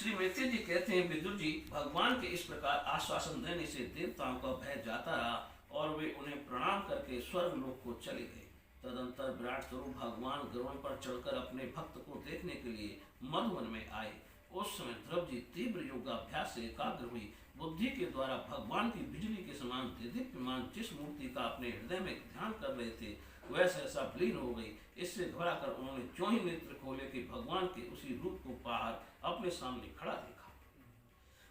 श्री मैत्री जी कहते हैं, विदुर जी, भगवान के इस प्रकार आश्वासन देने से देवताओं का भय जाता रहा और वे उन्हें प्रणाम करके स्वर्ग लोक को चले गए। तदंतर विराट स्वरूप भगवान गरुड़ पर चढ़कर अपने भक्त को देखने के लिए मधुवन में आए। उस समय द्रौपदी तीव्र योगाभ्यास से एकाग्र हुई बुद्धि के द्वारा भगवान की बिजली के समान दीप्यमान जिस मूर्ति का अपने हृदय में ध्यान कर रहे थे वह सहसा विलीन हो गई। इससे घबराकर उन्होंने जो ही नेत्र खोले कि भगवान के उसी रूप को बाहर अपने सामने खड़ा देखा।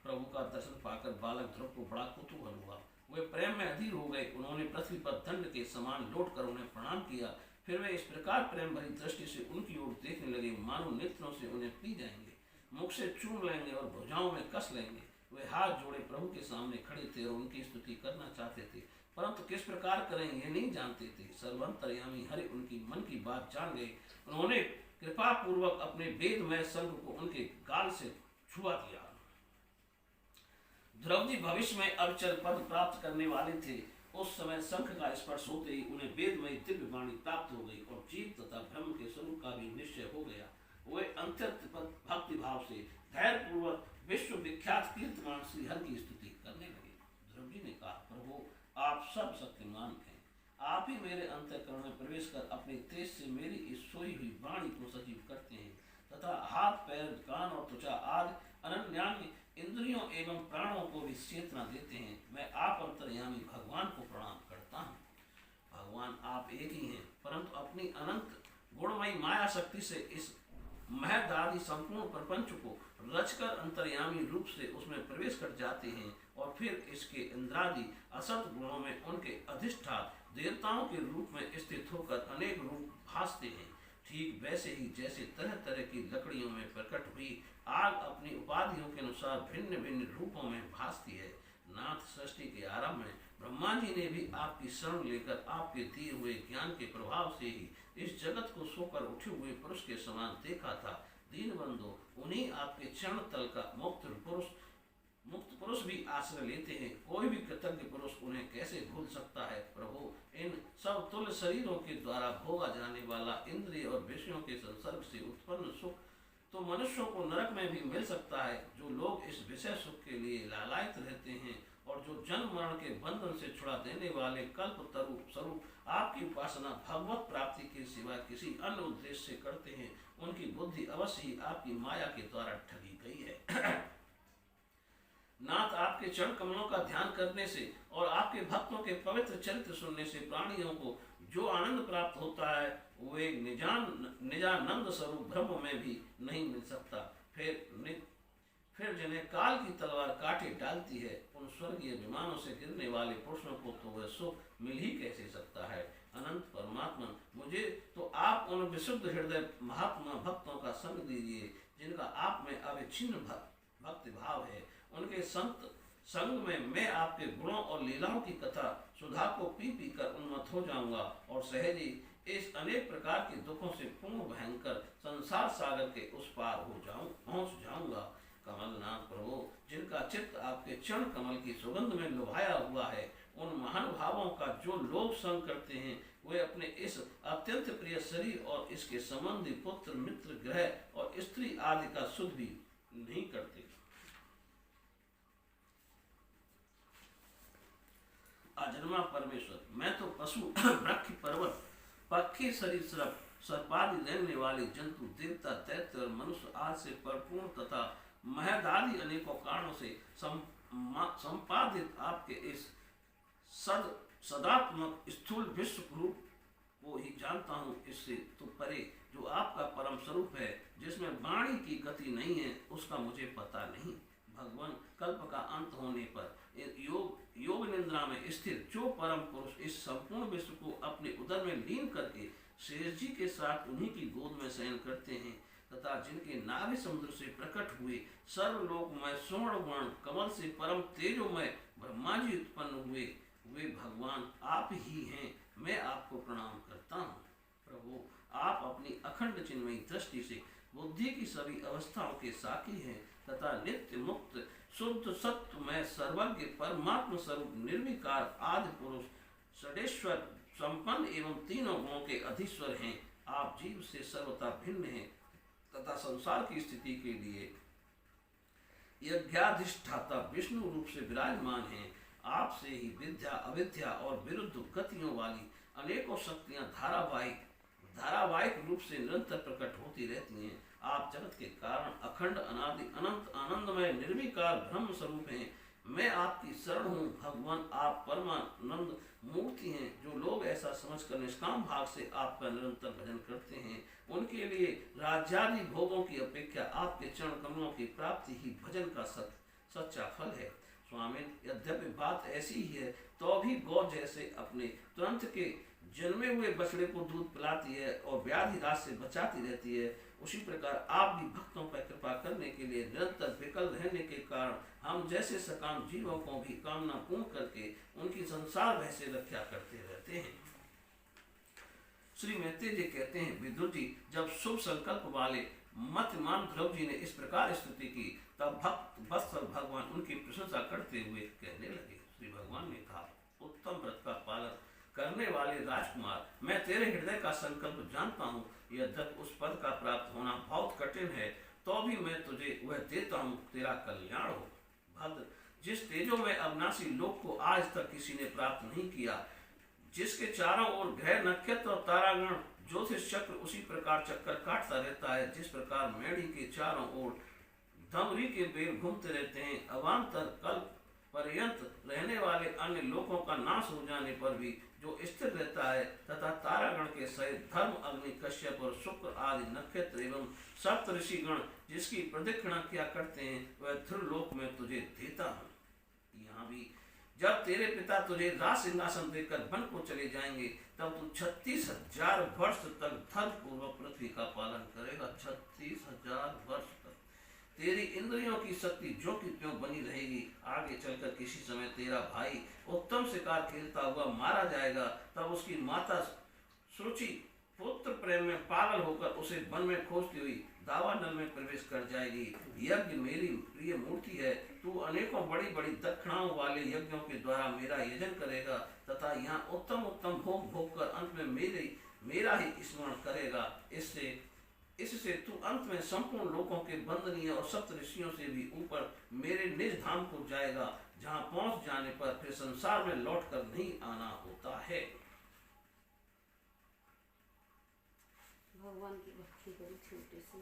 प्रभु का दर्शन पाकर बालक ध्रुव को बड़ा कुतूहल हुआ। वे प्रेम में अधीर हो गए। उन्होंने पृथ्वी पर दंड के समान लौटकर उन्हें प्रणाम किया। फिर वे इस प्रकार प्रेम भरी दृष्टि से उनकी ओर देखने लगे मानो नेत्रों से उन्हें पी जाएंगे, मुख से चूम लेंगे और भुजाओं में कस लेंगे। वे हाथ जोड़े प्रभु के सामने खड़े थे और उनकी स्तुति करना चाहते थे, परंतु किस प्रकार करें यह नहीं जानते थे। सर्वंतर्यामी हरि उनकी मन की बात जान गए। उन्होंने कृपा पूर्वक अपने वेदमय संग को उनके गाल से छुआ दिया। द्रौपदी भविष्य में अविचल पद प्राप्त करने वाले थे। उस समय शंख का स्पर्श होते ही उन्हें वेदमय दिव्य वाणी प्राप्त हो गई और जीव तथा ब्रह्म के स्वरूप का भी निश्चय हो गया। वे अत्यंत भक्ति भाव से धैर्य पूर्वक विश्व विख्यात कीर्तमान श्री हरि की स्तुति करने लगे। द्रौपदी ने कहा, प्रभु आप सब शक्तिमान हैं। आप ही मेरे अंतःकरण में प्रवेश कर अपने तेज से मेरी इस सोई हुई वाणी को सजीव करते हैं तथा हाथ पैर कान और त्वचा आदि अनन्यान्य इंद्रियों एवं प्राणों को भी चेतना देते हैं। मैं आप अंतर्यामी भगवान को प्रणाम करता हूँ। भगवान आप एक ही हैं, परंतु अपनी अनंत गुणमयी माया शक्ति से इस महदादि संपूर्ण प्रपंच को रचकर अंतर्यामी रूप से उसमें प्रवेश कर जाते हैं और फिर इसके इंद्रादि असत गुणों में उनके अधिष्ठान देवताओं के रूप में स्थित होकर अनेक रूप भासते हैं। ठीक वैसे ही जैसे तरह तरह की लकड़ियों में प्रकट हुई आग अपनी उपाधियों के अनुसार भिन्न भिन्न रूपों में भासती है। नाथ सृष्टि के आरंभ में ब्रह्मा जी ने भी आपकी शरण लेकर आपके दिए हुए ज्ञान के प्रभाव से ही इस जगत को सोकर उठे हुए पुरुष के समान देखा था। दीनबंधु, उन्हीं आपके चरण तल का मुक्त पुरुष भी आश्रय लेते हैं। कोई भी कृतज्ञ पुरुष उन्हें कैसे भूल सकता है। प्रभु, इन सब तुल्य शरीरों के द्वारा भोगा जाने वाला इंद्रिय और विषयों के संसर्ग से उत्पन्न सुख तो मनुष्यों को नरक में भी मिल सकता है। जो लोग इस विषय सुख के लिए लालायित रहते हैं और जो जन्म मरण के बंधन से छुड़ा देने वाले कल्प तरु स्वरूप आपकी उपासना भगवत प्राप्ति के सिवा किसी अन्य उद्देश्य से करते हैं, उनकी बुद्धि अवश्य ही आपकी माया के द्वारा ठगी गई है। नाथ, आपके चरण कमलों का ध्यान करने से और आपके भक्तों के पवित्र चरित्र सुनने से प्राणियों को जो आनंद प्राप्त होता है वे निजानंद स्वरूप ब्रह्म में भी नहीं मिल सकता। फिर जिन्हें काल की तलवार काटे डालती है उन स्वर्गीय विमानों से गिरने वाले पुरुषों को तो वह सुख मिल ही कैसे सकता है। अनंत परमात्मा, मुझे तो आप उन विशुद्ध हृदय महात्मा भक्तों का संग दीजिए जिनका आप में अविच्छिन्न भक्ति भाव है। उनके संत संग में मैं आपके गुणों और लीलाओं की कथा सुधा को पी पी कर उन्मत्त हो जाऊंगा और सहजी इस अनेक प्रकार के दुखों से पूर्ण भयंकर संसार सागर के उस पार पहुंच जाऊंगा। कमलनाथ प्रभु, जिनका चित्त आपके चरण कमल की सुगंध में लुभाया हुआ है, उन महानुभावों का जो लोग संग करते हैं वे अपने इस अत्यंत प्रिय शरीर और इसके संबंधी पुत्र मित्र ग्रह और स्त्री आदि का सुध भी नहीं करते। अजन्मा परमेश्वर, मैं तो पशु वृक्ष पर्वत पक्षी सरीर सर्पादि रहने वाले जंतु देवता दैत्य और मनुष्य आदि से परिपूर्ण तथा महदादि अनेकों कारणों से संपादित आपके इस सदात्मक स्थूल विश्व रूप को ही जानता हूँ। इससे तो परे जो आपका परम स्वरूप है जिसमें वाणी की गति नहीं है उसका मुझे पता नहीं। भगवान, कल्प का अंत होने पर योग निद्रा में स्थिर जो परम पुरुष इस संपूर्ण विश्व को अपने उदर में लीन करके शेष जी के साथ उन्हीं की गोद में शयन करते हैं तथा जिनके नाभि समुद्र से प्रकट हुए सर्वलोकमय स्वर्ण वर्ण कमल से परम तेजोमय ब्रह्मा जी उत्पन्न हुए, वे भगवान आप ही हैं। मैं आपको प्रणाम करता हूँ। प्रभु, आप अपनी अखंड चिन्मयी दृष्टि से बुद्धि की सभी अवस्थाओं के साक्षी हैं तथा नित्य मुक्त शुद्ध सत्वमय सर्वज्ञ परमात्म स्वरूप निर्विकार आदि पुरुष षडेश्वर संपन्न एवं तीनों गुणों के अधीश्वर हैं। आप जीव से सर्वथा भिन्न हैं तथा संसार की स्थिति के लिए यज्ञाधिष्ठाता विष्णु रूप से विराजमान हैं। आपसे ही विद्या अविद्या और विरुद्ध गतियों वाली अनेकों शक्तियां धारावाहिक रूप से निरंतर प्रकट होती रहती हैं। आप जगत के कारण अखंड अनादि अनंत आनंदमय निर्विकार ब्रह्म स्वरूप हैं। मैं आपकी शरण हूँ भगवान। आप परमानंद मूर्ति हैं। जो लोग ऐसा समझकर निष्काम भाव से आपका निरंतर भजन करते हैं, उनके लिए राज्यादि भोगों की अपेक्षा आपके चरण कमलों की प्राप्ति ही भजन का सच्चा फल है। स्वामी, यद्यपि बात ऐसी ही है तो भी गौ जैसे अपने तुरंत के जन्मे हुए बछड़े को दूध पिलाती है और व्याधि रात से बचाती रहती है, उसी प्रकार आप भी भक्तों पर कृपा करने के लिए निरंतर विकल रहने के कारण हम जैसे सकाम जीवों को भी कामना पूर्ण करके उनकी संसार भय से रक्षा करते रहते हैं। श्री मैत्रेय जी कहते हैं, विदुर जी, जब शुभ संकल्प वाले मतिमान ध्रुव जी ने इस प्रकार स्तुति की, तब भक्त वत्सल भगवान उनकी प्रशंसा करते हुए कहने लगे। श्री भगवान ने कहा, उत्तम व्रत का पालन करने वाले राजकुमार, मैं तेरे हृदय का संकल्प जानता हूँ। यद्यपि उस पद का प्राप्त होना बहुत कठिन है, तो भी मैं तुझे वह देता हूँ, तेरा कल्याण हो। भद्र, जिस तेजो में अविनाशी लोक को आज तक किसी ने प्राप्त नहीं किया, जिसके चारों ओर ग्रह नक्षत्र और तारागण ज्योतिष चक्र उसी प्रकार चक्कर काटता रहता है, जिस प्रकार मेढ़ी के चारों ओर धमरी के बेर घूमते रहते हैं, अवान्तर कल्प पर्यंत रहने वाले अन्य लोकों का नाश हो जाने पर भी जो स्थिर रहता है, तथा तारागण के सहित धर्म, अग्नि, कश्यप और शुक्र आदि नक्षत्र एवं सप्त ऋषिगण जिसकी प्रदक्षिणा किया करते हैं, वह ध्रुवलोक में तुझे देता हूँ। यहाँ भी जब तेरे पिता तुझे राज सिंहासन देकर वन को चले जाएंगे, तब तू 36,000 वर्ष तक धर्म पूर्वक पृथ्वी का पालन करेगा। 36,000 वर्ष तक तेरी इंद्रियों की शक्ति जो कि त्यों बनी रहेगी। आगे चलकर किसी समय तेरा भाई उत्तम शिकार खेलता हुआ मारा जाएगा, तब उसकी माता सुरुचि पुत्र प्रेम में पागल होकर उसे वन में खोजती हुई दावानल में प्रवेश कर जाएगी। यज्ञ मेरी प्रिय मूर्ति है, तू अनेकों बड़ी बड़ी दक्षिणाओं वाले यज्ञों के द्वारा मेरा यजन करेगा, तथा यहाँ उत्तम उत्तम भोग भोग कर अंत में मेरा ही स्मरण करेगा। इससे तू अंत में संपूर्ण लोकों के वंदनीय और सप्त ऋषियों से भी ऊपर मेरे निज धाम को जाएगा, जहाँ पहुंच जाने पर फिर संसार में लौट कर नहीं आना होता है। भगवान की भक्ति करी छोटे से।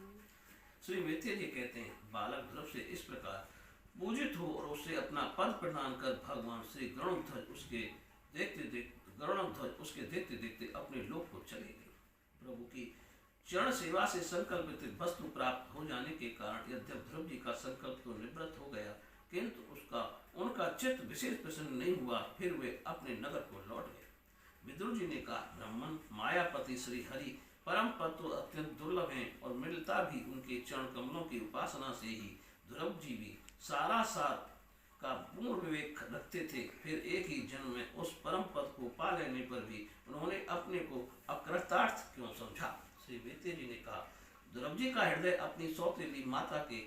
श्री मैत्रेय जी कहते हैं, बालक ध्रुव से इस प्रकार पूजित हो और उसे अपना पद प्रदान कर भगवान श्री गरुड़ध्वज उसके देखते देखते अपने लोक को चले गए। प्रभु की चरण सेवा से संकल्पित वस्तु प्राप्त हो जाने के कारण यद्यप ध्रुव जी का संकल्प तो निवृत्त हो गया, किंतु उनका चित्त विशेष प्रसन्न नहीं हुआ। फिर वे अपने नगर को लौट गए। विदुर जी ने कहा, ब्राह्मण, मायापति श्री हरि परम पद तो अत्यंत दुर्लभ हैं और मिलता भी उनके चरण कमलों की उपासना से ही। ध्रुव जी भी सारा सार का पूर्ण विवेक रखते थे, फिर एक ही जन्म में उस परम पद को पा लेने पर भी उन्होंने अपने को अकृतार्थ क्यों समझा। श्री मैत्रेय जी ने कहा, ध्रुव जी का हृदय अपनी सौतेली माता के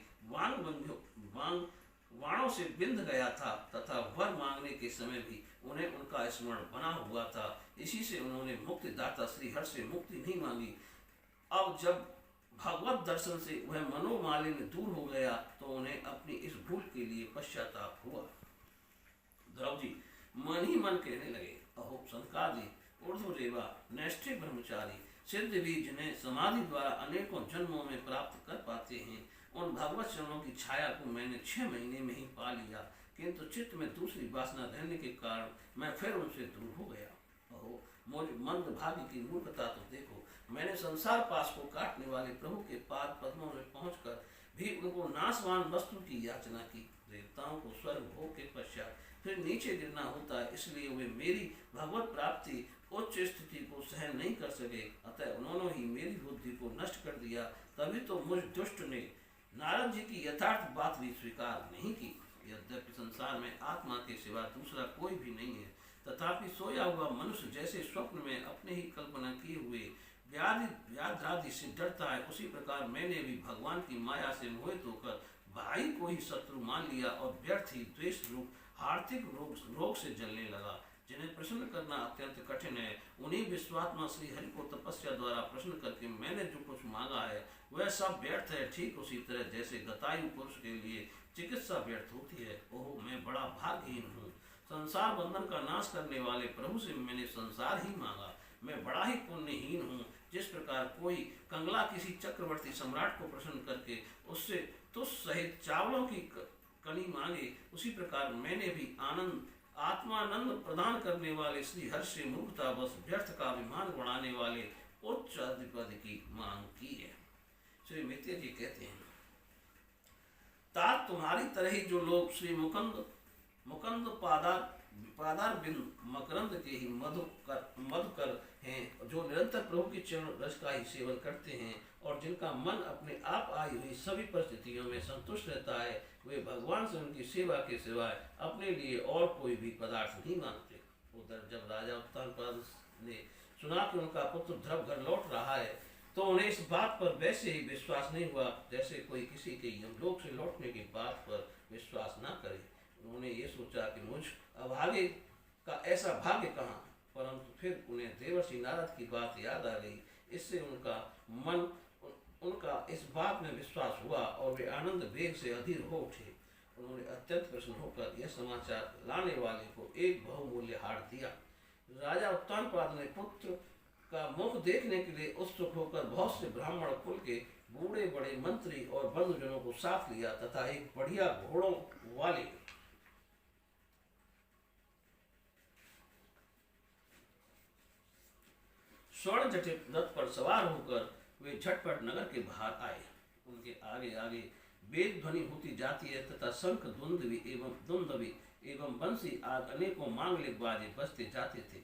वाणों से बिंध गया था, तथा वर मांगने के समय भी उन्हें उनका स्मरण बना हुआ था। इसी से उन्होंने मुक्तिदाता श्री हरि से मुक्ति नहीं मांगी। अब जब भगवत दर्शन से वह मनोमालिन्य दूर हो गया, तो उन्हें अपनी इस भूल के लिए पश्चाताप हुआ। ध्रुव जी मन ही मन कहने लगे, अहो संकादि ऊर्ध्वरेवा नैष्ठिक ब्रह्मचारी सिद्ध भी जिन्हें समाधि द्वारा अनेकों जन्मों में प्राप्त कर पाते हैं, उन भगवत चरणों की छाया को मैंने 6 महीने में ही पा लिया, किंतु चित्त में दूसरी वासना रहने के कारण मैं फिर उनसे दूर हो गया। अहो मुझ मंद भागी की मूर्खता तो देखो। मैंने संसार पास को काटने वाले प्रभु के पाद पद्मों में पहुंचकर भी उनको नाशवान वस्तु की याचना की। देवताओं को स्वर्ग भोग के पश्चात फिर नीचे गिरना होता है, इसलिए वे मेरी भगवत प्राप्ति उच्च स्थिति को सहन नहीं कर सके। अतः उन्होंने ही मेरी बुद्धि को नष्ट कर दिया। तभी तो मुझ दुष्ट ने नारद जी की यथार्थ बात भी स्वीकार नहीं की। यद्यपि संसार में आत्मा के सिवा दूसरा कोई भी नहीं है, तथापि सोया हुआ मनुष्य जैसे स्वप्न में अपने ही कल्पना किए हुए व्याधि से डरता है, उसी प्रकार मैंने भी भगवान की माया से मोहित होकर भाई को ही शत्रु मान लिया और व्यर्थ ही द्वेष रूप आर्थिक रोग से जलने लगा। जिन्हें प्रसन्न करना अत्यंत कठिन है, उन्हीं विश्वात्मा श्री हरि को तपस्या द्वारा प्रसन्न करके मैंने जो कुछ मांगा है वह सब व्यर्थ है। ठीक उसी तरह जैसे गतायु पुरुष के लिए चिकित्सा व्यर्थ होती है। ओह, मैं बड़ा भाग्यहीन हूँ। संसार बंधन का नाश करने वाले प्रभु से मैंने संसार ही मांगा। मैं बड़ा ही पुण्यहीन हूँ। जिस प्रकार कोई कंगला किसी चक्रवर्ती सम्राट को प्रसन्न करके उससे तुष सहित चावलों की कणी मांगे, उसी प्रकार मैंने भी आनंद आत्मानंद प्रदान करने वाले श्री हर्ष से मूर्खता बस व्यर्थ का अभिमान बढ़ाने वाले उच्च अधिपति की मांग की है। श्री मित्र जी कहते हैं, तात तुम्हारी तरह ही जो लोग श्री मुकुंद पादार बिंद मकरंद के ही मधुकर हैं, जो निरंतर प्रभु के चरण रस का ही सेवन करते हैं और जिनका मन अपने आप आई हुई सभी परिस्थितियों में संतुष्ट रहता है, वे भगवान से उनकी सेवा के सिवाय अपने लिए और कोई भी पदार्थ नहीं मांगते। उधर जब राजा उत्तानपाद ने सुना कि उनका पुत्र ध्रुव घर लौट रहा है, तो उन्हें इस बात पर वैसे ही विश्वास नहीं हुआ जैसे कोई किसी के यमलोक से लौटने की बात पर विश्वास न करे। उन्होंने ये सोचा कि मुझ अभागे का ऐसा भाग्य कहाँ, परंतु फिर उन्हें देवर्षि नारद की बात याद आ गई। इससे उनका इस बात में विश्वास हुआ और वे आनंद वेग से अधीर हो उठे। उन्होंने अत्यंत प्रसन्न होकर यह समाचार लाने वाले को एक बहुमूल्य हार दिया। राजा उत्तानपाद ने पुत्र का मुख देखने के लिए उत्सुक होकर बहुत से ब्राह्मण कुल के बूढ़े बड़े मंत्री और बंधुजनों को साथ लिया तथा एक बढ़िया घोड़ों वाले स्वर्ण जटित रथ पर सवार होकर वे झटपट नगर के बाहर आए। उनके आगे आगे वेद ध्वनि होती जाती है तथा शंख दुंदवी एवं बंसी आदि अनेकों मांगलिक बाजे बजते जाते थे।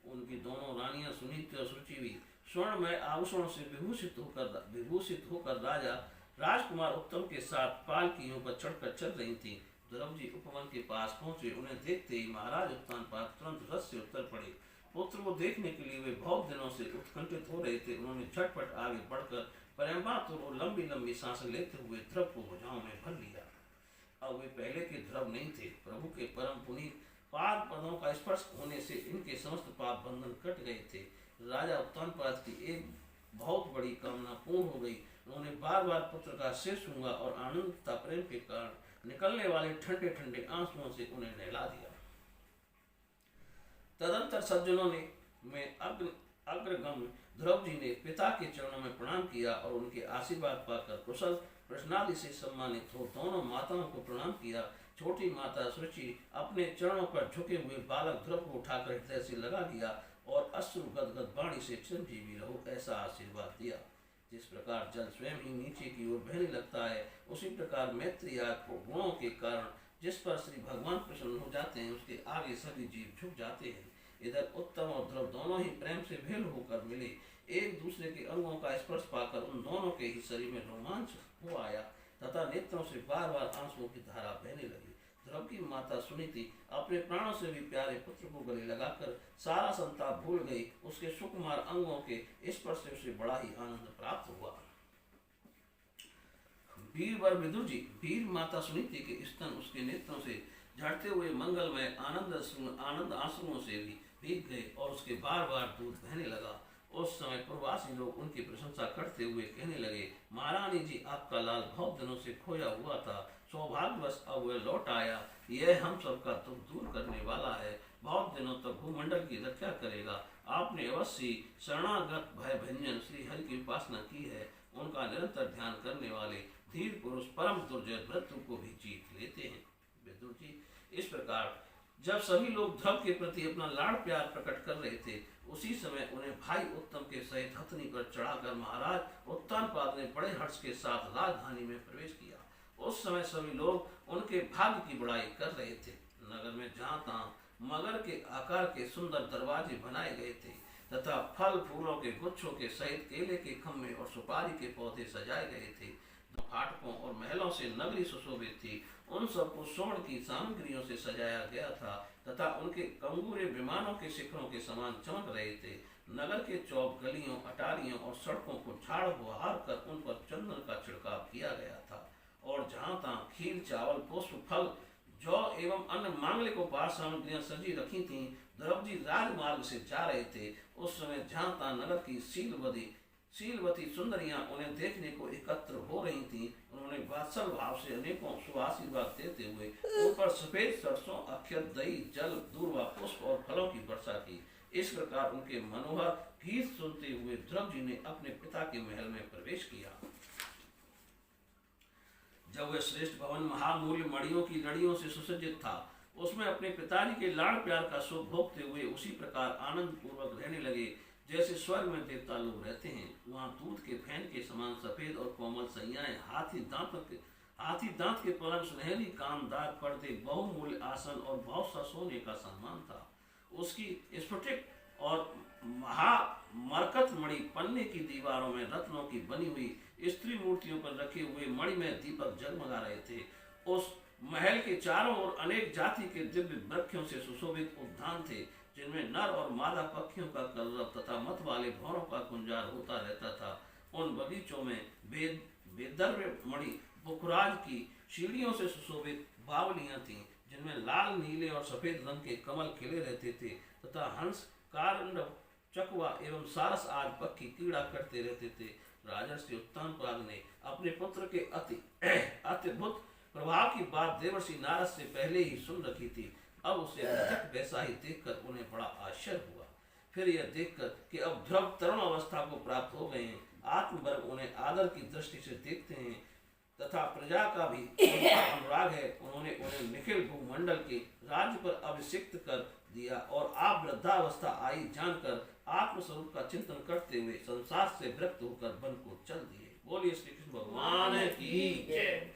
उनकी दोनों रानियां सुनीति और सुचि भी स्वर्णमय आभूषणों से विभूषित होकर राजा राजकुमार उत्तम के साथ पालकियों पर चढ़कर चल रही थी। ध्रुव जी उपवन के पास पहुंचे। उन्हें देखते ही महाराज उत्तानपाद तुरंत रथ से उतर पड़े। पुत्र को देखने के लिए वे बहुत दिनों से उत्कंठित हो रहे थे। उन्होंने झटपट आगे बढ़कर प्रेमातुर और लंबी लंबी सांसें लेते हुए ध्रुव को भुजाओं में भर लिया। अब वे पहले के ध्रुव नहीं थे। प्रभु के परम पुनीत पाद पदों का स्पर्श होने से इनके समस्त पाप बंधन कट गए थे। राजा उत्तानपाद की एक बहुत बड़ी कामना पूर्ण हो गई। उन्होंने बार बार पुत्र का सिर छूंगा और आनंद तथा प्रेम के कारण निकलने वाले ठंडे ठंडे आंसुओं से उन्हें नहला दिया। तदंतर सज्जनों ने में अग्रगम ध्रुव जी ने पिता के चरणों में प्रणाम किया और उनके आशीर्वाद पाकर कुशल प्रश्नादि से सम्मानित हो दोनों माताओं को प्रणाम किया। छोटी माता सुचि अपने चरणों पर झुके हुए बालक ध्रुव को उठाकर हृदय से लगा लिया और अश्रु गदगद वाणी से चिरंजीवी रहो ऐसा आशीर्वाद दिया। जिस प्रकार जल स्वयं ही नीचे की ओर बहने लगता है, उसी प्रकार मैत्री आदि गुणों के कारण जिस पर श्री भगवान प्रसन्न हो जाते हैं, उसके आगे सभी जीव झुक जाते हैं। इधर उत्तम और ध्रुव दोनों ही प्रेम से भेल होकर मिले। एक दूसरे के अंगों का स्पर्श पाकर उन दोनों के ही शरीर में रोमांच हो आया तथा नेत्रों से बार बार आंसुओं की धारा बहने लगी। ध्रुव की माता सुनीति अपने प्राणों से भी प्यारे पुत्र को गले लगाकर सारा संताप भूल गई। उसके सुकुमार अंगों के स्पर्श से उसे बड़ा ही आनंद प्राप्त हुआ। वीरवर विदुर जी, वीर माता सुनीति के स्तन उसके नेत्रों से झड़ते हुए मंगलमय आनंद आंसुओं से भी भीग गए और उसके बार बार दूध बहने लगा। उस समय प्रवासी लोग उनकी प्रशंसा करते हुए कहने लगे, महारानी जी, आपका लाल बहुत दिनों से खोया हुआ था, सौभाग्यवश अब वह लौट आया। यह हम सबका दुख दूर करने वाला है, बहुत दिनों तक भूमंडल की रक्षा करेगा। आपने अवश्य शरणागत भय भंजन श्री हरि की उपासना की है। उनका निरंतर ध्यान करने वाले धीर पुरुष परम दुर्जय मृत्यु को भी जीत लेते हैं। विदुर जी, इस प्रकार जब सभी लोग ध्रुव के प्रति अपना लाड़ प्यार प्रकट कर रहे थे, उसी समय उन्हें भाई उत्तम के सहित हथनी पर चढ़ाकर महाराज उत्तानपाद ने बड़े हर्ष के साथ राजधानी में प्रवेश किया। उस समय सभी लोग उनके भाग्य की बड़ाई कर रहे थे। नगर में जहाँ तहाँ मगर के आकार के सुंदर दरवाजे बनाए गए थे तथा फल फूलों के गुच्छों के सहित केले के खम्भे और सुपारी के पौधे सजाए गए थे। फाटकों और महलों से नगरी सुशोभित थी। उन सबको स्वर्ण की सामग्रियों से सजाया गया था तथा उनके कंगूरे विमानों के शिखरों के समान चमक रहे थे। नगर के चौक गलियों, अटारियों और सड़कों को झाड़ बुहार कर उन पर चंदन का छिड़काव किया गया था और जहाँ तहाँ खीर, चावल, पुष्प, फल, जौ एवं अन्य मांगलिक उपहार सामग्रियां सजी रखी थीं। ध्रुव जी राजमार्ग से जा रहे थे। उस समय जहाँ तहाँ नगर की सीलबंदी शीलवती सुंदरियां उन्हें देखने को एकत्र हो रही थीं। उन्होंने वात्सल भाव से अनेकों शुभाशीर्वाद देते हुए उन पर सफेद सरसों, अक्षत, दही, जल, दूर्वा, पुष्प और फलों की वर्षा की। इस प्रकार उनके मनोहर गीत सुनते हुए ध्रुव जी ने अपने पिता के महल में प्रवेश किया। जब वह श्रेष्ठ भवन महामूल्य मणियों की लड़ियों से सुसज्जित था, उसमें अपने पिताजी के लाड़ प्यार का सुख भोगते हुए उसी प्रकार आनंद पूर्वक रहने लगे जैसे स्वर्ग में देवता लोग रहते हैं। वहां दूध के फैन के समान सफेद और कोमल सैयाएं, हाथी दांत के पलंग, सुनहरी कामदार पर्दे, बहुमूल्य आसन और बहुत सा सोने का सामान था। उसकी स्फटिक और महामरकत मणि पन्ने की दीवारों में रत्नों की बनी हुई स्त्री मूर्तियों पर रखे हुए मणिमय दीपक जगमगा रहे थे। उस महल के चारों ओर अनेक जाति के दिव्य वृक्षों से सुशोभित उद्यान थे, जिनमें नर और मादा पक्षियों का कलरव तथा मत वाले भौरों का गुंजार होता रहता था। उन बगीचों में बेदर्व मणि बुखराज की सीढ़ियों से सुशोभित बावलियां थीं, जिनमें लाल, नीले और सफेद रंग के कमल खिले रहते थे तथा हंस, कारंडव, चकवा एवं सारस आदि पक्षी क्रीड़ा करते रहते थे। राजर्षि उत्तानपाद ने अपने पुत्र के अत्यद्भुत प्रभाव की बात देवर्षि नारद से पहले ही सुन रखी थी। अब उसे प्रत्यक्ष वैसा ही देखकर उन्हें बड़ा आश्चर्य हुआ। फिर यह देखकर कि अब ध्रुव तरुण अवस्था को प्राप्त हो गए हैं, आत्मवर्ग उन्हें आदर की दृष्टि से देखते हैं तथा प्रजा का भी उनका अनुराग है, उन्होंने उन्हें निखिल भूमंडल के राज्य पर अभिषिक्त कर दिया और आप वृद्धावस्था आई जानकर आत्मस्वरूप का चिंतन करते हुए संसार से विरक्त होकर वन को चल दिए। बोलिए श्री कृष्ण भगवान की जय।